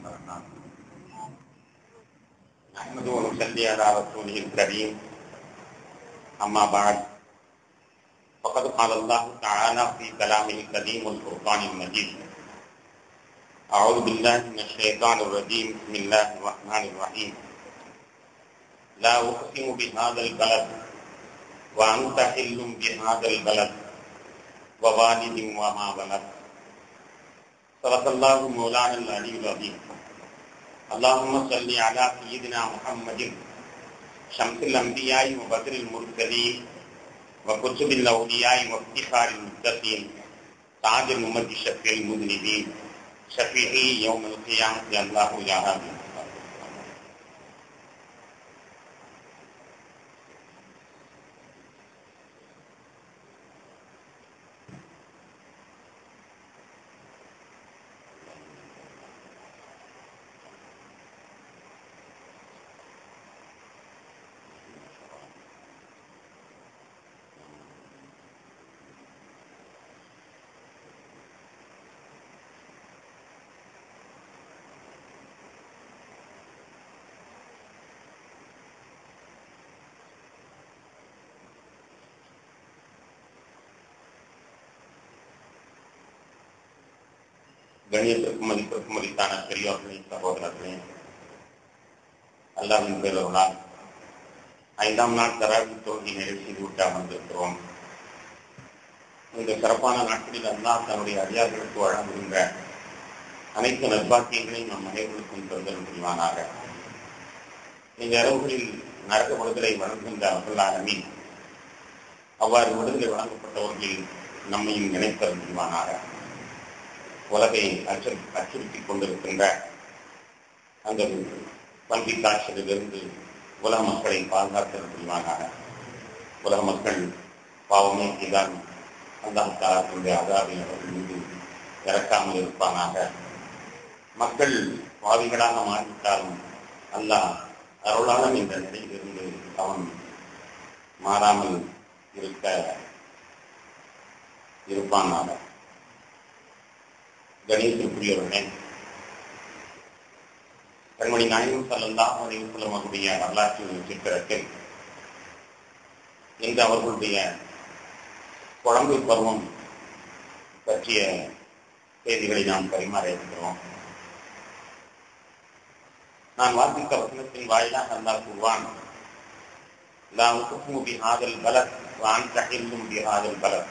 وبركاته. نحمده ونصلي على رسوله الكريم. أما بعد، فقد قال الله تعالى في كلامه القديم والفرقان المجيد: أعوذ بالله من الشيطان الرجيم. بسم الله الرحمن الرحيم. لا أقسم بهذا البلد وأنت حل بهذا البلد ووالد وما ولد. صدق الله مولانا العلي العظيم. اللهم صل على سيدنا محمد شمس الأنبياء وبدر المرسلين وكتب الأولياء وافتخار المتقين تاج الأمة شفيع المذنبين شفيعي يوم القيامة يا الله يا رب. கணியத்திற்கும் மதிப்பிற்கும் மதித்தான பெரியோர்களே, சகோதரர்களே, அல்லாஹ்வின் பேரருளால் 5ஆம் நாள் தராவீஹ் தொழுகை நிறைவு செய்து விட்டு அமர்ந்திருக்கிறோம். இந்த சிறப்பான நாட்களில் அல்லாஹ் தன்னுடைய அடியார்களுக்கு வழங்குகின்ற அனைத்து நற்பாக்கியங்களையும் நம் அனைவருக்கும் தந்தல் புரிவானாக. இந்த இரவுகளில் நரக விடுதலை வழங்குகின்ற அல்லாஹ்வின் அவ்வாறு விடுதலை வழங்கப்பட்டவர்களில் நம்மையும் நினைத்தல் புரிவானாக. உலகை அச்சுறுத்திக் கொண்டிருக்கின்ற அந்த பன்றி காய்ச்சலிலிருந்து உலக மக்களை பாதுகாத்தல் புரிவானாக. உலக மக்கள் பாவமே செய்தால் அல்லாஹ் தஆலாவுடைய அஸாபை அவர்கள் மீது இறக்காமல் இருப்பானாக. மக்கள் பாவிகளாக மாறிவிட்டாலும் அல்லாஹ் அருளாளன் என்ற நிலையிலிருந்து அவன் மாறாமல் இருப்பானாக. கணேசனுக்குரியவர்களே, கண்மணி நாயகம் ஸல்லல்லாஹு அலைஹி வஸல்லம் அவருடைய வரலாற்று சித்திரத்தில் இன்று அவர்களுடைய குழந்தை பருவம் பற்றிய செய்திகளை நாம் பரிமாற இருக்கிறோம். நான் வாசித்த வசனத்தின் வாயிலாக அல்லாஹ் கூறுவான்: லா உக்ஸிமு பிஹாதல் பலத் வ அன்த ஹில்லும் பிஹாதல் பலத்.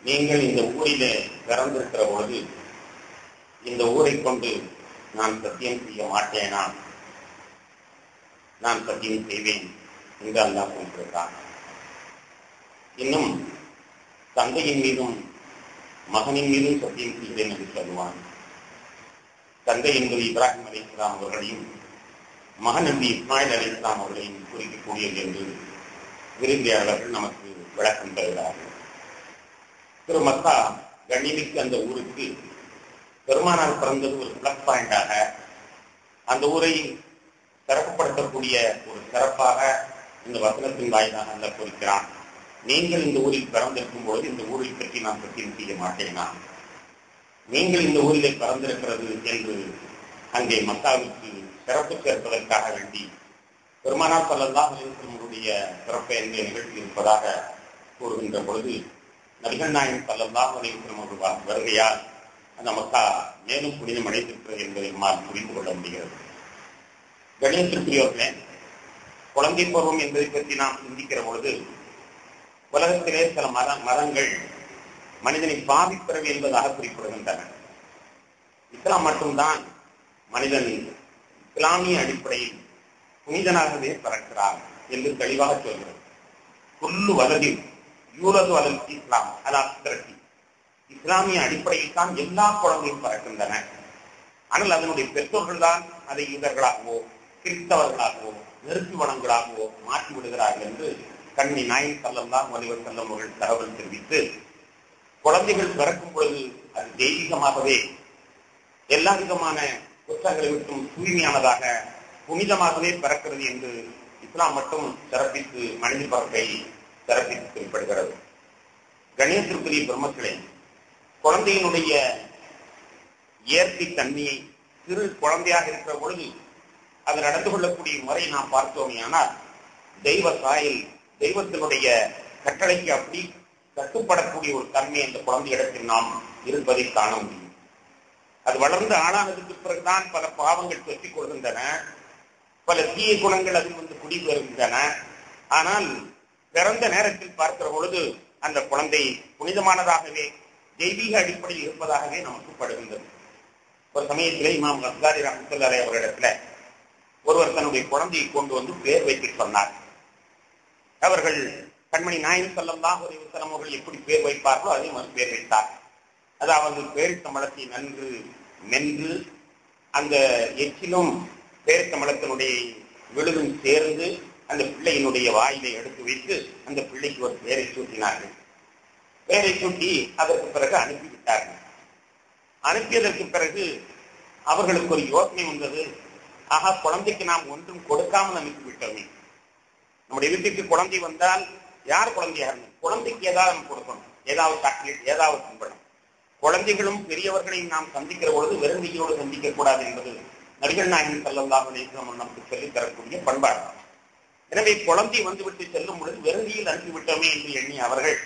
நீங்கள் இந்த ஊரிலே பிறந்திருக்கிற பொழுது இந்த ஊரை கொண்டு நான் சத்தியம் செய்ய மாட்டேனா? நான் சத்தியம் செய்வேன் என்று அல்லாஹ் சொல்கிறான். இன்னும் தந்தையின் மீதும் மகனின் மீதும் சத்தியம் செய்கிறேன் என்று சொல்லுவான். தந்தை என்பது இப்ராஹிம் அலைஹிஸ்ஸலாம் அவர்களையும் மகன் என்று இஸ்மாயில் அலைஹிஸ்ஸலாம் அவர்களையும் குறிக்கக்கூடியது என்று விரும்பியாளர்கள் நமக்கு விளக்கம் தருகிறார்கள். திரு மக்கா கண்ணிமிக்கு அந்த ஊருக்கு பெருமானார் பிறந்தது ஒரு பிளஸ் பாயிண்டாக, அந்த ஊரை சிறப்புப்படுத்தக்கூடிய ஒரு சிறப்பாக இந்த வசனத்தின் வாயிலாக அல்ல குறிக்கிறான். நீங்கள் இந்த ஊரில் பிறந்திருக்கும் போது இந்த ஊரை பற்றி நான் சத்தியம் செய்ய மாட்டேனா? நீங்கள் இந்த ஊரிலே பிறந்திருக்கிறது என்று அங்கே மக்காவுக்கு சிறப்பு சேர்ப்பதற்காக வேண்டி பெருமானார் ஸல்லல்லாஹு அலைஹி வஸல்லம் சிறப்பை எங்கே நிகழ்த்தி இருப்பதாக கூறுகின்ற பொழுது நபிகள் நாயகம் ஸல்லல்லாஹு அலைஹி வஸல்லம் வருகையால் அந்த மக்கா மேலும் புனிதம் அடைந்திருக்கிறது என்பதை நம்மால் புரிந்து கொள்ள முடிகிறது. கணேசனுக்குரியவர்களே, குழந்தை பருவம் என்பதை பற்றி நாம் சிந்திக்கிற பொழுது உலகத்திலே சில மதங்கள் மனிதனை பாதிப்பிறவி என்பதாக குறிப்பிடுகின்றன. இஸ்லாம் மட்டும்தான் மனிதன் இஸ்லாமிய அடிப்படையில் புனிதனாகவே பிறக்கிறார் என்று தெளிவாக சொல்கிறது. குல்லு வலதில் யூரது வலல் இஸ்லாம் அலாஸ்திரட்டி. இஸ்லாமிய அடிப்படையில் தான் எல்லா குழந்தையும் பிறக்கின்றன. ஆனால் அதனுடைய பெற்றோர்கள் தான் அதை யூதர்களாகவோ கிறிஸ்தவர்களாகவோ நெருக்குவனங்களாகவோ மாற்றி விடுகிறார்கள் என்று கண்மணி நாயகம் ஸல்லல்லாஹு அலைஹி வஸல்லம் அவர்கள் தகவல் தெரிவித்து, குழந்தைகள் பிறக்கும் பொழுது அது தெய்வீகமாகவே எல்லா விதமான குற்றங்களை விட்டும் தூய்மையானதாக புனிதமாகவே பிறக்கிறது என்று இஸ்லாம் மட்டும் சிறப்பித்து மனித பிறப்பை சிறப்பித்து குறிப்பிடுகிறது. கணேசத்திற்குரிய பெருமக்களே, குழந்தையினுடைய இயற்கை தன்மையை சிறு குழந்தையாக இருக்கிற பொழுது அது நடந்து கொள்ளக்கூடிய முறை நாம் பார்த்தோமே ஆனால் தெய்வ சாயல், தெய்வத்தினுடைய கட்டளைக்கு அப்படி கட்டுப்படக்கூடிய ஒரு தன்மை அந்த குழந்தையிடத்தில் நாம் இருப்பதை காண முடியும். அது வளர்ந்து ஆளானதுக்கு பிறகுதான் பல பாவங்கள் பெற்றிக் கொள்கின்றன, பல தீய குணங்கள் அதில் குடிபெறுகின்றன. ஆனால் பிறந்த நேரத்தில் பார்க்கிற பொழுது அந்த குழந்தை புனிதமானதாகவே தெய்வீக அடிப்படையில் இருப்பதாகவே நமக்கு படுகின்றது. ஒரு சமயத்திலே இமாம் கஸ்ஸாலி ரஹ்மத்துல்லாஹி அவர்களிடத்துல ஒருவர் தன்னுடைய குழந்தையை கொண்டு வந்து பேர் வைத்து சொன்னார். அவர்கள் கண்மணி நாயகம் ஸல்லல்லாஹு அலைஹி வஸல்லம் அவர்கள் எப்படி பேர் வைப்பார்களோ அதே மாதிரி பேர் வைத்தார். அதாவது பேரித்தம்பழத்தை நன்கு மென்று அந்த எச்சிலும் பேரித்தம்பழத்தினுடைய விழுதும் சேர்ந்து அந்த பிள்ளையினுடைய வாயிலை எடுத்து வைத்து அந்த பிள்ளைக்கு ஒரு பேரை சூட்டினார்கள். பேரை சூட்டி அதற்கு பிறகு அனுப்பிவிட்டார்கள். அனுப்பியதற்கு பிறகு அவர்களுக்கு ஒரு யோசனை வந்தது. ஆகா, குழந்தைக்கு நாம் ஒன்றும் கொடுக்காமல் அனுப்பிவிட்டோமே. நம்முடைய வீட்டுக்கு குழந்தை வந்தால் யார் குழந்தையாக குழந்தைக்கு ஏதாவது நம்ம கொடுக்கணும், ஏதாவது சாக்லேட், ஏதாவது தின்படம். குழந்தைகளும் பெரியவர்களையும் நாம் சந்திக்கிற பொழுது வெறுங்கையோடு சந்திக்க கூடாது என்பது நபிகள் நாயகம் ஸல்லல்லாஹு அலைஹி வஸல்லம் நமக்கு சொல்லித் தரக்கூடிய பண்பாடு. எனவே குழந்தை வந்துவிட்டு செல்லும் பொழுது வெறுங்கையில் அனுப்பிவிட்டோமே என்று எண்ணி அவர்கள்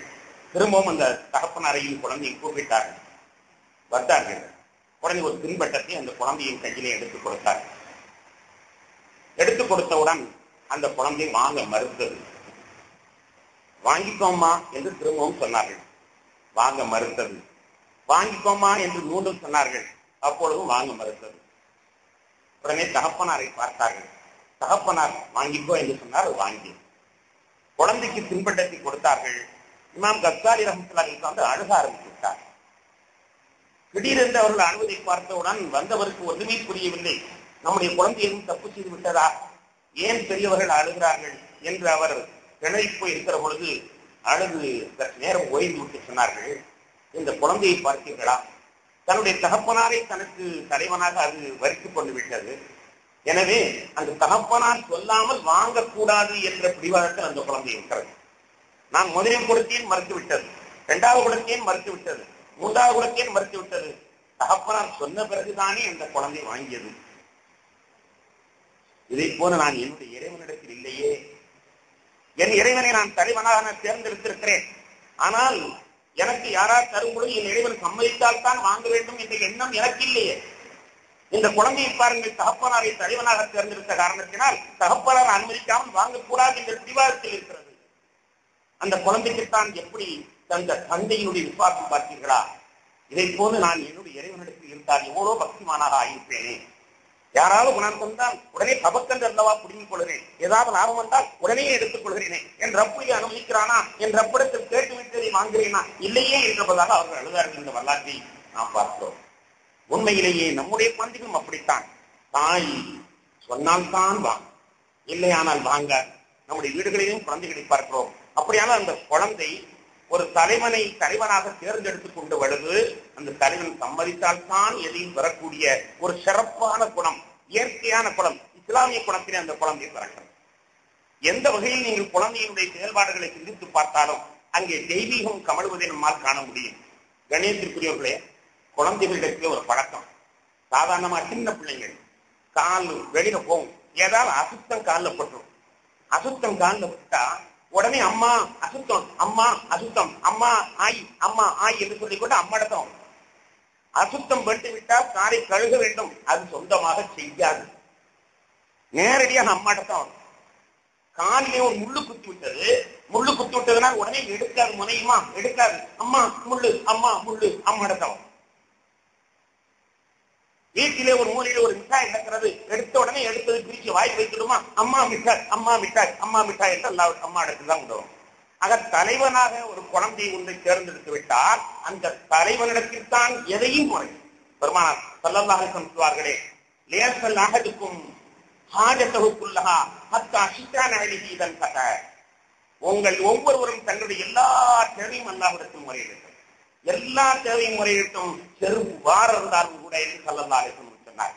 திரும்பவும் அந்த தகப்பன் அறையில் குழந்தையை கூப்பிட்டார்கள். வந்தார்கள். உடனே ஒரு தின்பட்டத்தை அந்த குழந்தையின் கையிலே எடுத்துக் கொடுத்தார்கள். எடுத்துக் கொடுத்தவுடன் அந்த குழந்தை வாங்க மறுத்தது. வாங்கிக்கோமா என்று திரும்பவும் சொன்னார்கள். வாங்க மறுத்தது. வாங்கிக்கோமா என்று மீண்டும் சொன்னார்கள். அப்பொழுதும் வாங்க மறுத்தது. உடனே தகப்பனாரை பார்த்தார்கள். தகப்பனார் வாங்கிக்கோ என்று சொன்னார். வாங்கி குழந்தைக்கு தின்பட்டத்தை கொடுத்தார்கள். இமாம் கஸ்ஸாலி ரஹ்மத்துல்லாஹி வந்து அழுக ஆரம்பித்து விட்டார். திடீரென்று அவர்கள் அழுவதை பார்த்தவுடன் வந்தவருக்கு ஒன்றுமே புரியவில்லை. நம்முடைய குழந்தை எதுவும் தப்பு செய்து விட்டதா, ஏன் பெரியவர்கள் அழுகிறார்கள் என்று அவர் திணறி போய் இருக்கிற பொழுது அழுது நேரம் ஓய்ந்து விட்டு சொன்னார்கள், இந்த குழந்தையை பார்த்தீர்களா, தன்னுடைய தகப்பனாரை தனக்கு தலைவனாக அது வரித்துக் கொண்டு விட்டது. எனவே அந்த தகப்பனார் சொல்லாமல் வாங்கக்கூடாது என்ற பிடிவாதத்தில் அந்த குழந்தை இருக்கிறது. நான் முதலில் கொடுத்தேன் மறுத்து விட்டது, இரண்டாவது கொடுத்தேன் மறுத்து விட்டது, மூன்றாவது கொடுத்தேன் மறுத்து விட்டது. தகப்பனார் சொன்ன பிறகுதானே அந்த குழந்தை வாங்கியது. இதை போல நான் என்னுடைய இறைவனிடத்தில் இல்லையே. என் இறைவனை நான் தலைவனாக நான் தேர்ந்தெடுத்திருக்கிறேன். ஆனால் எனக்கு யாராவது தரும் பொழுது என் இறைவன் சம்மதித்தால் தான் வாங்க வேண்டும் என்ற எண்ணம் எனக்கு இல்லையே. இந்த குழந்தையை பாருங்கள், தகப்பனாரை தலைவனாக தேர்ந்தெடுத்த காரணத்தினால் தகப்பனார் அனுமதிக்காமல் வாங்கக்கூடாது என்ற பிடிவாதத்தில் இருக்கிறது. அந்த குழந்தைக்குத்தான் எப்படி தந்த தந்தையினுடைய விசுவாசம் பார்த்தீர்களா? இதை போது நான் என்னுடைய இறைவனிடத்தில் இருந்தால் எவ்வளவு பக்திமானாக ஆயிருப்பேனே. யாராவது குணம் தந்தால் உடனே தபக்கன்று அல்லவா புடுங்கிக் கொள்கிறேன், ஏதாவது லாபம் வந்தால் உடனே எடுத்துக் கொள்கிறேனே. என் ரப்பை அனுமதிக்கிறானா, என் ரப்பிடத்தில் கேட்டுவிட்டதை வாங்குகிறேனா, இல்லையே என்றபதாக அவர்கள் அழுதார்கள். இந்த வரலாற்றை நாம் பார்க்கிறோம். உண்மையிலேயே நம்முடைய குழந்தைகளும் அப்படித்தான். தாய் சொன்னால்தான் வாங்க, இல்லையானால் வாங்க. நம்முடைய வீடுகளிலும் குழந்தைகளை பார்க்கிறோம். அப்படியானால் அந்த குழந்தை ஒரு தலைவனை தலைவனாக தேர்ந்தெடுத்துக் கொண்டு வருது. அந்த தலைவன் சம்மதித்தால் தான் எதையும் பெறக்கூடிய ஒரு சிறப்பான குணம், இயற்கையான குணம், இஸ்லாமிய குணத்திலே அந்த குழந்தை பிறக்கிறது. எந்த வகையில் நீங்கள் குழந்தையினுடைய செயல்பாடுகளை சிந்தித்து பார்த்தாலும் அங்கே தெய்வீகம் கமழுவதை நம்மால் காண முடியும். கணேசத்திற்குரியவர்களே, குழந்தைகளிடத்திலே ஒரு பழக்கம், சாதாரணமா சின்ன பிள்ளைங்கள் கால் வெளியில போகும், ஏதாவது அசுத்தம் காலில் பட்டுரும். அசுத்தம் காலில் பட்டா உடனே அம்மா அசுத்தம், அம்மா அசுத்தம், அம்மா ஆய், அம்மா ஆய் என்று சொல்லிக்கொண்டு அம்மாடத்தம். அசுத்தம் பட்டு விட்டால் காலை கழுக வேண்டும், அது சொந்தமாக செய்யாது, நேரடியாக அம்மாடத்தம் வரும். காலிலே ஒரு முள்ளு குத்தி விட்டது, முள்ளு குத்தி விட்டதுன்னா உடனே எடுக்காது, முனையுமா எடுக்காது, அம்மா முள்ளு, அம்மா முள்ளு, அம்மாடத்தம். வீட்டிலே ஒரு மூலையில ஒரு மிட்டாய் நடக்கிறது, எடுத்த உடனே எடுத்தது பிரிச்சு வாய் வைத்துடுமா, அம்மா மிட்டாய், அம்மா மிட்டாய், அம்மா மிட்டாய் என்று அம்மா இடத்துல தான் விடுவோம். ஆக தலைவனாக ஒரு குழந்தையை ஒன்றை தேர்ந்தெடுத்து விட்டால் அந்த தலைவனிடத்தில் தான் எதையும் முறை. பெருமானார் ஸல்லல்லாஹு அலைஹி வஸல்லம் சொல்வார்களே, லேசல் அஹதுக்கும் ஹாஜதஹு குல்லஹா ஹத்தா ஷித்ரான அலைஹி தன் கத. உங்கள் ஒவ்வொருவரும் தங்களுடைய எல்லா தேவையும் அல்லாஹ்விடத்தில் முறையிடுங்கள், எல்லா தேவையும் முறையிட்டும் செருப்பு வார இருந்தாலும் கூட என்று ஸல்லல்லாஹு அலைஹி வஸல்லம் சொன்னார்.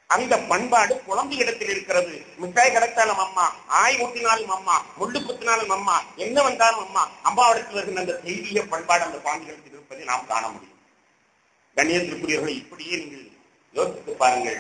அந்த பண்பாடு குழந்தை இடத்தில் இருக்கிறது. மிட்டாய் கிடைத்தாலும் அம்மா, ஆய் ஊட்டினாலும் அம்மா, முள்ளு குத்தினாலும் அம்மா, என்ன வந்தாலும் அம்மா, அம்மாவிடத்தில் வருகின்ற அந்த தெய்வீக பண்பாடு அந்த குழந்தைகளுக்கு இருப்பதை நாம் காண முடியும். கண்ணியத்திற்குரியவர்களை இப்படியே நீங்கள் யோசித்து பாருங்கள்.